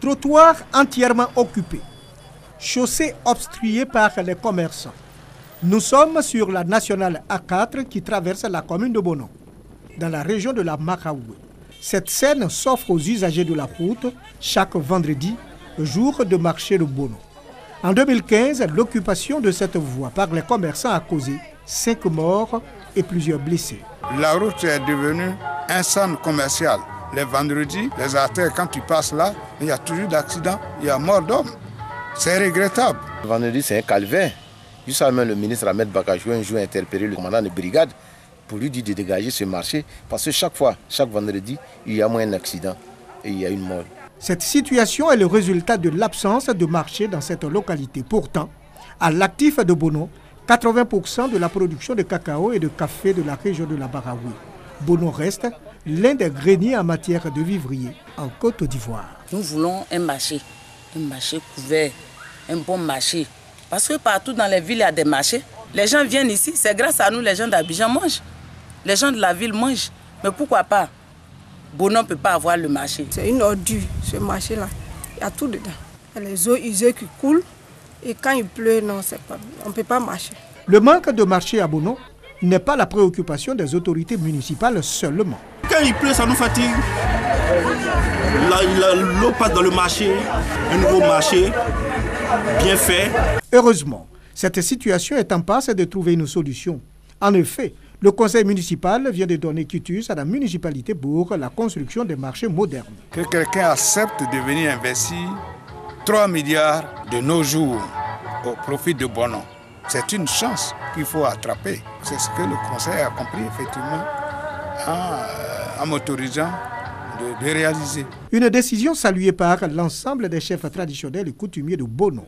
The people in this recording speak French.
Trottoirs entièrement occupés. Chaussées obstruées par les commerçants. Nous sommes sur la nationale A4 qui traverse la commune de Bono, dans la région de la Maraoué. Cette scène s'offre aux usagers de la route chaque vendredi, jour de marché de Bono. En 2015, l'occupation de cette voie par les commerçants a causé 5 morts et plusieurs blessés. La route est devenue un centre commercial. Les vendredis, les artères, quand tu passes là, il y a toujours d'accidents, il y a mort d'hommes. C'est regrettable. Le vendredi, c'est un calvaire. Jusqu'à même le ministre Ahmed Bakajou un jour a interpellé le commandant de brigade pour lui dire de dégager ce marché parce que chaque fois, chaque vendredi, il y a moins un accident et il y a une mort. Cette situation est le résultat de l'absence de marché dans cette localité. Pourtant, à l'actif de Bono, 80% de la production de cacao et de café de la région de la Maraoué. Bono reste l'un des greniers en matière de vivrier en Côte d'Ivoire. Nous voulons un marché couvert, un bon marché. Parce que partout dans les villes, il y a des marchés. Les gens viennent ici, c'est grâce à nous, les gens d'Abidjan mangent. Les gens de la ville mangent. Mais pourquoi pas? Bono ne peut pas avoir le marché. C'est une ordure, ce marché-là. Il y a tout dedans. Il y a les eaux usées qui coulent. Et quand il pleut, non, on ne peut pas marcher. Le manque de marché à Bono n'est pas la préoccupation des autorités municipales seulement. Quand il pleut, ça nous fatigue. L'eau passe dans le marché, un nouveau marché, bien fait. Heureusement, cette situation est en passe de trouver une solution. En effet, le conseil municipal vient de donner quitus à la municipalité pour la construction des marchés modernes. Que quelqu'un accepte de venir investir 3 milliards de nos jours au profit de Bono, c'est une chance qu'il faut attraper. C'est ce que le conseil a compris effectivement en m'autorisant de réaliser. Une décision saluée par l'ensemble des chefs traditionnels et coutumiers de Bono.